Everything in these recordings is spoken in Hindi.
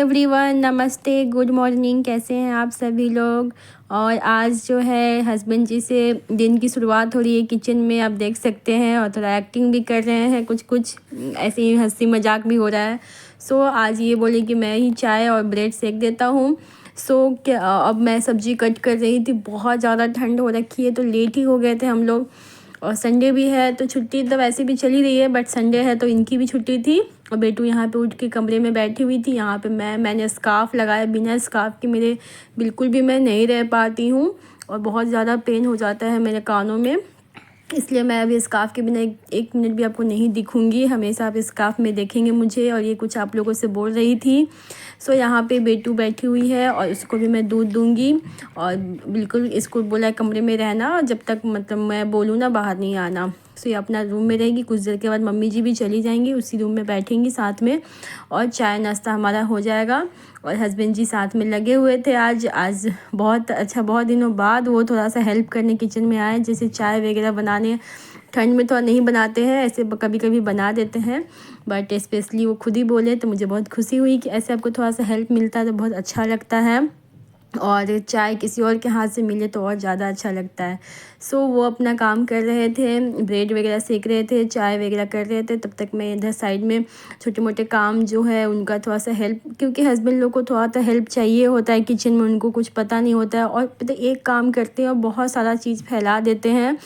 एवरीवन, नमस्ते, गुड मॉर्निंग। कैसे हैं आप सभी लोग। और आज जो है हस्बैंड जी से दिन की शुरुआत हो रही है किचन में, आप देख सकते हैं। और थोड़ा एक्टिंग भी कर रहे हैं, कुछ कुछ ऐसे ही हंसी मजाक भी हो रहा है। आज ये बोले कि मैं ही चाय और ब्रेड सेक देता हूँ। क्या अब मैं सब्ज़ी कट कर रही थी, बहुत ज़्यादा ठंड हो रखी है तो लेट ही हो गए थे हम लोग। और संडे भी है तो छुट्टी तो वैसे भी चली रही है, बट संडे है तो इनकी भी छुट्टी थी। और बेटू यहाँ पे उठ के कमरे में बैठी हुई थी। यहाँ पे मैंने स्कार्फ़ लगाया, बिना स्कार्फ़ के मेरे बिल्कुल भी मैं नहीं रह पाती हूँ। और बहुत ज़्यादा पेन हो जाता है मेरे कानों में, इसलिए मैं अभी स्कार्फ़ के बिना एक मिनट भी आपको नहीं दिखूंगी। हमेशा आप स्कार्फ़ में देखेंगे मुझे। और ये कुछ आप लोगों से बोल रही थी। यहाँ पे बेटू बैठी हुई है और उसको भी मैं दूध दूंगी। और बिल्कुल इसको बोला है कमरे में रहना, जब तक मतलब मैं बोलूँ ना बाहर नहीं आना। ये अपना रूम में रहेगी। कुछ देर के बाद मम्मी जी भी चली जाएंगी, उसी रूम में बैठेंगी साथ में। और चाय नाश्ता हमारा हो जाएगा। और हस्बैंड जी साथ में लगे हुए थे। आज बहुत अच्छा, बहुत दिनों बाद वो थोड़ा सा हेल्प करने किचन में आए, जैसे चाय वगैरह बनाने। ठंड में तो नहीं बनाते हैं, ऐसे कभी कभी बना देते हैं, बट स्पेशली वो खुद ही बोले तो मुझे बहुत खुशी हुई कि ऐसे आपको थोड़ा सा हेल्प मिलता है तो बहुत अच्छा लगता है। और चाय किसी और के हाथ से मिले तो और ज़्यादा अच्छा लगता है। वो अपना काम कर रहे थे, ब्रेड वगैरह सेक रहे थे, चाय वगैरह कर रहे थे। तब तक मैं इधर साइड में छोटे मोटे काम जो है उनका थोड़ा सा हेल्प, क्योंकि हस्बैंड लोग को थोड़ा सा हेल्प चाहिए होता है किचन में, उनको कुछ पता नहीं होता है। और पता एक काम करते हैं और बहुत सारा चीज़ फैला देते हैं,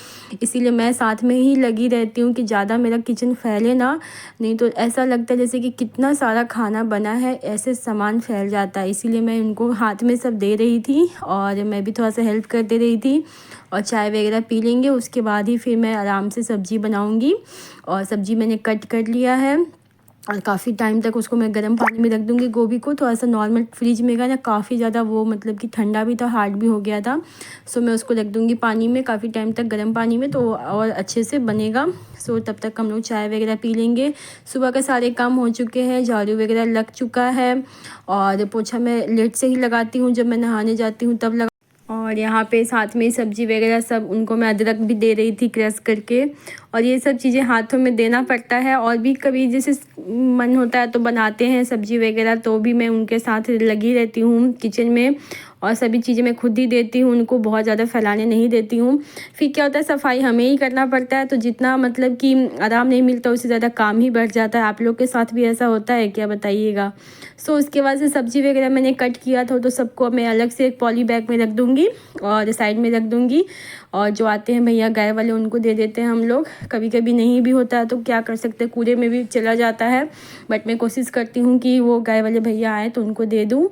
इसीलिए मैं साथ में ही लगी रहती हूँ कि ज़्यादा मेरा किचन फैले ना। नहीं तो ऐसा लगता है जैसे कि कितना सारा खाना बना है, ऐसे सामान फैल जाता है। इसीलिए मैं उनको हाथ में सब दे रही थी और मैं भी थोड़ा सा हेल्प कर दे रही थी। और चाय वगैरह पी लेंगे, उसके बाद ही फिर मैं आराम से सब्ज़ी बनाऊंगी। और सब्ज़ी मैंने कट कर लिया है और काफ़ी टाइम तक उसको मैं गर्म पानी में रख दूँगी। गोभी को थोड़ा सा नॉर्मल फ्रिज में का ना, काफ़ी ज़्यादा वो मतलब कि ठंडा भी था, हार्ड भी हो गया था। मैं उसको रख दूँगी पानी में काफ़ी टाइम तक, गर्म पानी में, तो और अच्छे से बनेगा। तब तक हम लोग चाय वगैरह पी लेंगे। सुबह का सारे काम हो चुके हैं, झाड़ू वगैरह लग चुका है। और पोछा मैं लेट से ही लगाती हूँ, जब मैं नहाने जाती हूँ तब लगा। और यहाँ पे साथ में सब्ज़ी वगैरह सब उनको मैं अदरक भी दे रही थी क्रश करके। और ये सब चीज़ें हाथों में देना पड़ता है। और भी कभी जैसे मन होता है तो बनाते हैं सब्ज़ी वगैरह, तो भी मैं उनके साथ लगी रहती हूँ किचन में। और सभी चीज़ें मैं खुद ही देती हूँ उनको, बहुत ज़्यादा फैलाने नहीं देती हूँ। फिर क्या होता है, सफाई हमें ही करना पड़ता है, तो जितना मतलब कि आराम नहीं मिलता उससे ज़्यादा काम ही बढ़ जाता है। आप लोग के साथ भी ऐसा होता है क्या, बताइएगा। उसके बाद से सब्ज़ी वगैरह मैंने कट किया था, तो सबको मैं अलग से एक पॉली बैग में रख दूँगी और साइड में रख दूँगी। और जो आते हैं भैया गाय वाले, उनको दे देते हैं हम लोग। कभी कभी नहीं भी होता है तो क्या कर सकते हैं, कूड़े में भी चला जाता है, बट मैं कोशिश करती हूँ कि वो गाय वाले भैया आए तो उनको दे दूँ।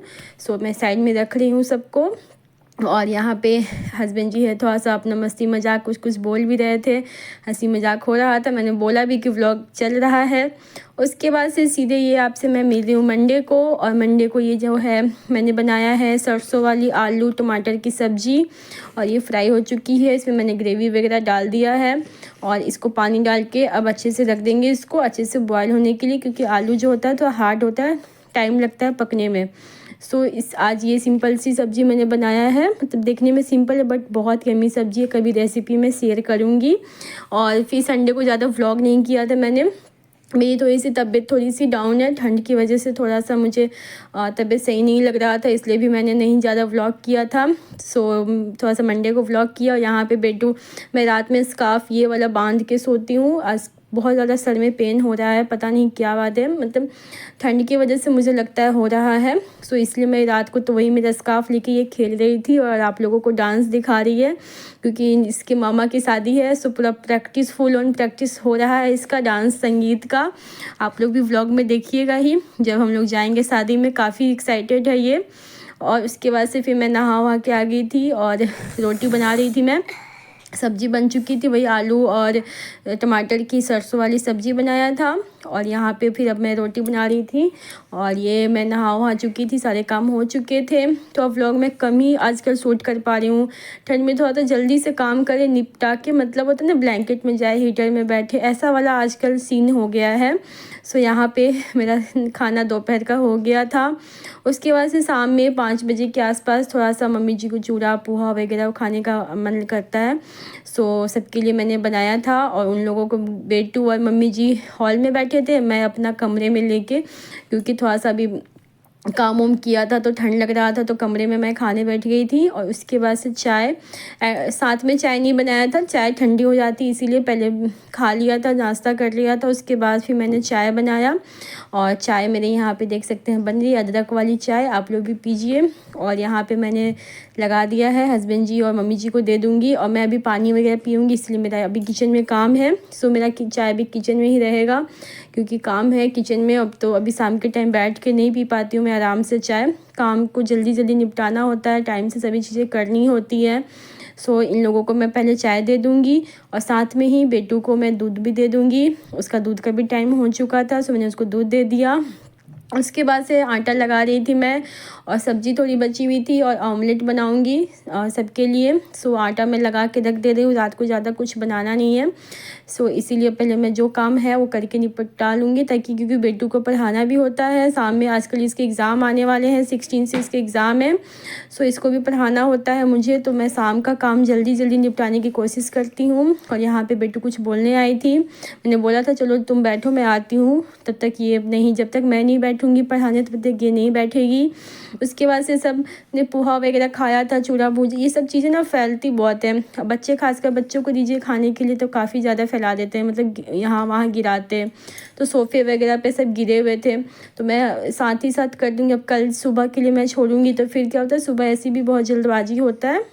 मैं साइड में रख रही हूँ सबको। और यहाँ पे हस्बैंड जी है, थोड़ा सा अपना मस्ती मजाक कुछ कुछ बोल भी रहे थे, हंसी मजाक हो रहा था। मैंने बोला भी कि व्लॉग चल रहा है। उसके बाद से सीधे ये आपसे मैं मिल रही हूँ मंडे को। और मंडे को ये जो है मैंने बनाया है सरसों वाली आलू टमाटर की सब्ज़ी। और ये फ्राई हो चुकी है, इसमें मैंने ग्रेवी वगैरह डाल दिया है। और इसको पानी डाल के अब अच्छे से रख देंगे, इसको अच्छे से बॉयल होने के लिए, क्योंकि आलू जो होता है तो हार्ड होता है, टाइम लगता है पकने में। आज ये सिंपल सी सब्ज़ी मैंने बनाया है, मतलब देखने में सिंपल है बट बहुत यम्मी सब्ज़ी है। कभी रेसिपी में शेयर करूँगी। और फिर संडे को ज़्यादा व्लॉग नहीं किया था मैंने, मेरी थोड़ी सी तबीयत थोड़ी सी डाउन है, ठंड की वजह से थोड़ा सा मुझे तबीयत सही नहीं लग रहा था, इसलिए भी मैंने नहीं ज़्यादा व्लॉग किया था। थोड़ा सा मंडे को व्लॉग किया। और यहाँ पे बेटू, मैं रात में स्कार्फ़ ये वाला बांध के सोती हूँ। आज बहुत ज़्यादा सर में पेन हो रहा है, पता नहीं क्या बात है, मतलब ठंड की वजह से मुझे लगता है हो रहा है। इसलिए मैं रात को तो वही मेरा स्कार्फ़ लेके ये खेल रही थी और आप लोगों को डांस दिखा रही है, क्योंकि इसके मामा की शादी है। पूरा प्रैक्टिस, फुल ऑन प्रैक्टिस हो रहा है इसका डांस संगीत का। आप लोग भी व्लॉग में देखिएगा ही, जब हम लोग जाएंगे शादी में, काफ़ी एक्साइटेड है ये। और उसके बाद से फिर मैं नहा वहा के आ गई थी और रोटी बना रही थी मैं। सब्ज़ी बन चुकी थी, वही आलू और टमाटर की सरसों वाली सब्ज़ी बनाया था। और यहाँ पे फिर अब मैं रोटी बना रही थी। और ये मैं नहा वहा चुकी थी, सारे काम हो चुके थे। तो अब व्लॉग में कम ही आजकल शूट कर पा रही हूँ। ठंड में थोड़ा सा जल्दी से काम करें, निपटा के, मतलब होता है ना ब्लैंकेट में जाए, हीटर में बैठे, ऐसा वाला आजकल सीन हो गया है। यहाँ पे मेरा खाना दोपहर का हो गया था। उसके बाद से शाम में 5 बजे के आसपास थोड़ा सा मम्मी जी को चूड़ा पोहा वगैरह खाने का मन करता है। सबके लिए मैंने बनाया था। और उन लोगों को, बेटू और मम्मी जी हॉल में बैठे थे, मैं अपना कमरे में लेके, क्योंकि थोड़ा सा भी काम वाम किया था तो ठंड लग रहा था, तो कमरे में मैं खाने बैठ गई थी। और उसके बाद से चाय, साथ में चाय नहीं बनाया था, चाय ठंडी हो जाती इसीलिए पहले खा लिया था, नाश्ता कर लिया था। उसके बाद फिर मैंने चाय बनाया और चाय मेरे यहाँ पे देख सकते हैं बन रही है, अदरक वाली चाय, आप लोग भी पीजिए। और यहाँ पे मैंने लगा दिया है, हस्बैंड जी और मम्मी जी को दे दूँगी। और मैं अभी पानी वगैरह पीऊँगी, इसलिए मेरा अभी किचन में काम है। सो मेरा चाय भी किचन में ही रहेगा क्योंकि काम है किचन में। अब तो अभी शाम के टाइम बैठ के नहीं पी पाती हूँ मैं आराम से चाय, काम को जल्दी जल्दी निपटाना होता है, टाइम से सभी चीज़ें करनी होती है। सो इन लोगों को मैं पहले चाय दे दूँगी और साथ में ही बेटू को मैं दूध भी दे दूँगी। उसका दूध का भी टाइम हो चुका था, सो मैंने उसको दूध दे दिया। उसके बाद से आटा लगा रही थी मैं, और सब्ज़ी थोड़ी बची हुई थी और ऑमलेट बनाऊंगी सबके लिए। सो आटा मैं लगा के रख दे रही हूँ, रात को ज़्यादा कुछ बनाना नहीं है। सो इसीलिए पहले मैं जो काम है वो करके निपटा लूँगी, ताकि क्योंकि बेटू को पढ़ाना भी होता है, शाम में आजकल इसके एग्ज़ाम आने वाले हैं, 16 से इसके एग्ज़ाम है। सो इसको भी पढ़ाना होता है मुझे, तो मैं शाम का काम जल्दी जल्दी निपटाने की कोशिश करती हूँ। और यहाँ पे बेटू कुछ बोलने आई थी, मैंने बोला था चलो तुम बैठो मैं आती हूँ, तब तक ये नहीं, जब तक मैं नहीं बैठूँगी पढ़ाने तब तक ये नहीं बैठेगी। उसके बाद से सब ने पोहा वगैरह खाया था, चूड़ा भूजी, ये सब चीज़ें ना फैलती बहुत है। बच्चे, खासकर बच्चों को दीजिए खाने के लिए तो काफ़ी ज़्यादा फैला देते हैं, मतलब यहाँ वहाँ गिराते हैं। तो सोफ़े वगैरह पे सब गिरे हुए थे, तो मैं साथ ही साथ कर दूँगी। अब कल सुबह के लिए मैं छोड़ूंगी तो फिर क्या होता है, सुबह ऐसी भी बहुत जल्दबाजी होता है।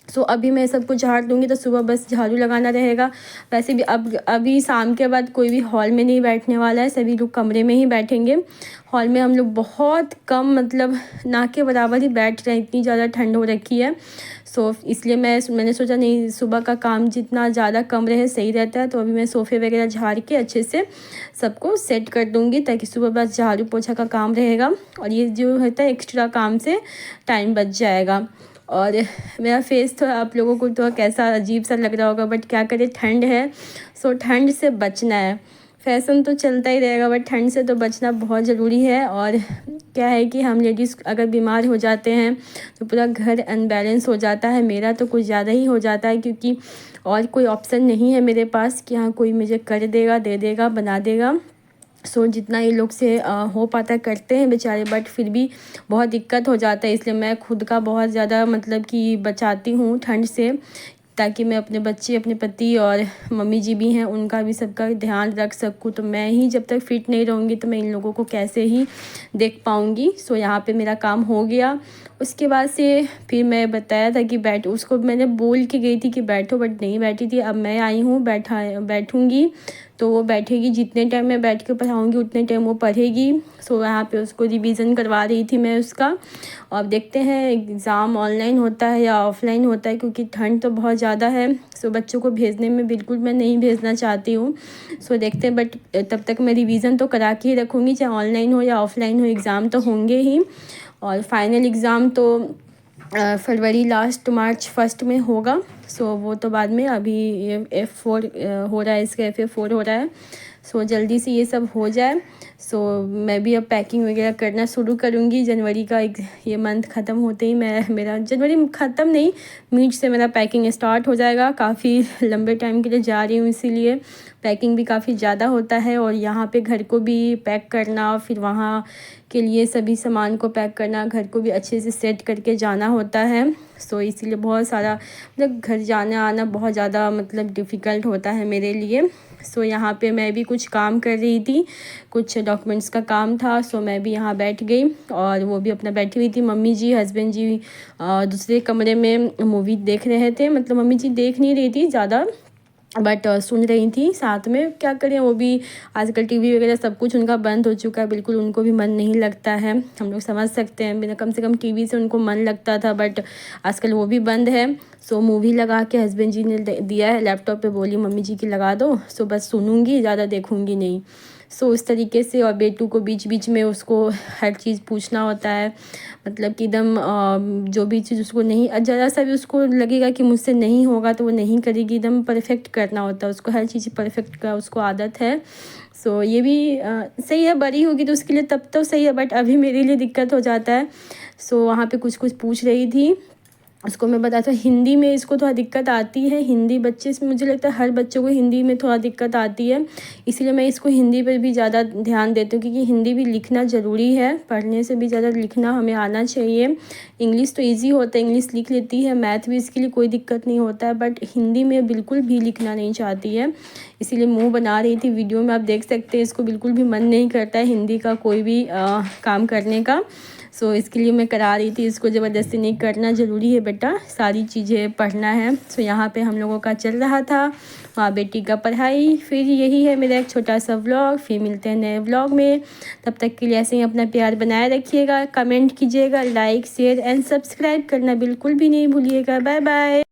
सो अभी मैं सबको झाड़ दूँगी तो सुबह बस झाड़ू लगाना रहेगा। वैसे भी अब अभी शाम के बाद कोई भी हॉल में नहीं बैठने वाला है, सभी लोग कमरे में ही बैठेंगे। हॉल में हम लोग बहुत कम, मतलब ना के बराबर ही बैठ रहे हैं, इतनी ज़्यादा ठंड हो रखी है। सो इसलिए मैंने सोचा नहीं, सुबह का काम जितना ज़्यादा कम रहे सही रहता है। तो अभी मैं सोफ़े वगैरह झाड़ के अच्छे से सबको सेट कर दूँगी, ताकि सुबह बस झाड़ू पोछा का काम रहेगा और ये जो होता है एक्स्ट्रा काम से टाइम बच जाएगा। और मेरा फेस तो आप लोगों को तो कैसा अजीब सा लग रहा होगा, बट क्या करें, ठंड है। सो ठंड से बचना है, फैशन तो चलता ही रहेगा बट ठंड से तो बचना बहुत ज़रूरी है। और क्या है कि हम लेडीज़ अगर बीमार हो जाते हैं तो पूरा घर अनबैलेंस हो जाता है। मेरा तो कुछ ज़्यादा ही हो जाता है, क्योंकि और कोई ऑप्शन नहीं है मेरे पास कि हाँ कोई मुझे कर देगा, दे देगा, बना देगा। सो जितना ये लोग से हो पाता करते हैं बेचारे, बट फिर भी बहुत दिक्कत हो जाता है। इसलिए मैं खुद का बहुत ज़्यादा मतलब कि बचाती हूँ ठंड से, ताकि मैं अपने बच्चे, अपने पति और मम्मी जी भी हैं उनका भी सबका ध्यान रख सकूँ। तो मैं ही जब तक फिट नहीं रहूँगी तो मैं इन लोगों को कैसे ही देख पाऊँगी। सो यहाँ पे मेरा काम हो गया। उसके बाद से फिर मैं बताया था कि उसको मैंने बोल के गई थी कि बैठो, बट नहीं बैठी थी। अब मैं आई हूँ, बैठूँगी तो वो बैठेगी, जितने टाइम मैं बैठ के पढ़ाऊँगी उतने टाइम वो पढ़ेगी। सो यहाँ पे उसको रिवीज़न करवा रही थी मैं उसका। और देखते हैं एग्ज़ाम ऑनलाइन होता है या ऑफ़लाइन होता है, क्योंकि ठंड तो बहुत ज़्यादा है। सो बच्चों को भेजने में बिल्कुल मैं नहीं भेजना चाहती हूँ। सो देखते हैं, बट तब तक मैं रिवीज़न तो करा के ही रखूँगी, चाहे ऑनलाइन हो या ऑफ़लाइन हो, एग्ज़ाम तो होंगे ही। और फाइनल एग्ज़ाम तो फरवरी लास्ट मार्च फर्स्ट में होगा। सो वो तो बाद में, अभी ये F4 हो रहा है, इसका FA4 हो रहा है। सो जल्दी से ये सब हो जाए। सो मैं भी अब पैकिंग वगैरह करना शुरू करूँगी। जनवरी का ये मंथ ख़त्म होते ही मेरा जनवरी ख़त्म नहीं, मिड से मेरा पैकिंग स्टार्ट हो जाएगा। काफ़ी लंबे टाइम के लिए जा रही हूँ, इसीलिए पैकिंग भी काफ़ी ज़्यादा होता है। और यहाँ पे घर को भी पैक करना, फिर वहाँ के लिए सभी सामान को पैक करना, घर को भी अच्छे से सेट करके जाना होता है। सो इसीलिए बहुत सारा, मतलब घर जाना आना बहुत ज़्यादा मतलब डिफ़िकल्ट होता है मेरे लिए। सो यहाँ पे मैं भी कुछ काम कर रही थी, कुछ डॉक्यूमेंट्स का काम था। सो मैं भी यहाँ बैठ गई और वो भी अपना बैठी हुई थी। मम्मी जी, हस्बैंड जी दूसरे कमरे में मूवी देख रहे थे, मतलब मम्मी जी देख नहीं रही थी ज़्यादा, बट सुन रही थी साथ में। क्या करें, वो भी आजकल टीवी वगैरह सब कुछ उनका बंद हो चुका है, बिल्कुल उनको भी मन नहीं लगता है, हम लोग समझ सकते हैं। मेरा कम से कम टीवी से उनको मन लगता था, बट आजकल वो भी बंद है। सो मूवी लगा के हस्बैंड जी ने दिया है लैपटॉप पे, बोली मम्मी जी की लगा दो। सो बस सुनूंगी, ज़्यादा देखूंगी नहीं। सो उस तरीके से। और बेटू को बीच बीच में उसको हर चीज़ पूछना होता है, मतलब कि एकदम जो भी चीज़ उसको नहीं, ज़रा सा भी उसको लगेगा कि मुझसे नहीं होगा तो वो नहीं करेगी, एकदम परफेक्ट करना होता है उसको, हर चीज़ परफेक्ट का उसको आदत है। सो ये भी सही है, बड़ी होगी तो उसके लिए तब तो सही है, बट अभी मेरे लिए दिक्कत हो जाता है। सो वहाँ पे कुछ कुछ पूछ रही थी उसको मैं बताता हूँ। हिंदी में इसको थोड़ा दिक्कत आती है, हिंदी बच्चे से मुझे लगता है हर बच्चों को हिंदी में थोड़ा दिक्कत आती है, इसलिए मैं इसको हिंदी पर भी ज़्यादा ध्यान देती हूँ, क्योंकि हिंदी भी लिखना ज़रूरी है, पढ़ने से भी ज़्यादा लिखना हमें आना चाहिए। इंग्लिश तो ईजी होता है, इंग्लिश लिख लेती है, मैथ भी इसके लिए कोई दिक्कत नहीं होता है, बट हिंदी में बिल्कुल भी लिखना नहीं चाहती है, इसीलिए मुँह बना रही थी। वीडियो में आप देख सकते हैं इसको बिल्कुल भी मन नहीं करता है हिंदी का कोई भी काम करने का। सो इसके लिए मैं करा रही थी, इसको ज़बरदस्ती नहीं करना ज़रूरी है बेटा, सारी चीज़ें पढ़ना है। सो यहाँ पे हम लोगों का चल रहा था वहाँ बेटी का पढ़ाई। फिर यही है मेरा एक छोटा सा व्लॉग, फिर मिलते हैं नए व्लॉग में। तब तक के लिए ऐसे ही अपना प्यार बनाए रखिएगा, कमेंट कीजिएगा, लाइक शेयर एंड सब्सक्राइब करना बिल्कुल भी नहीं भूलिएगा। Bye bye.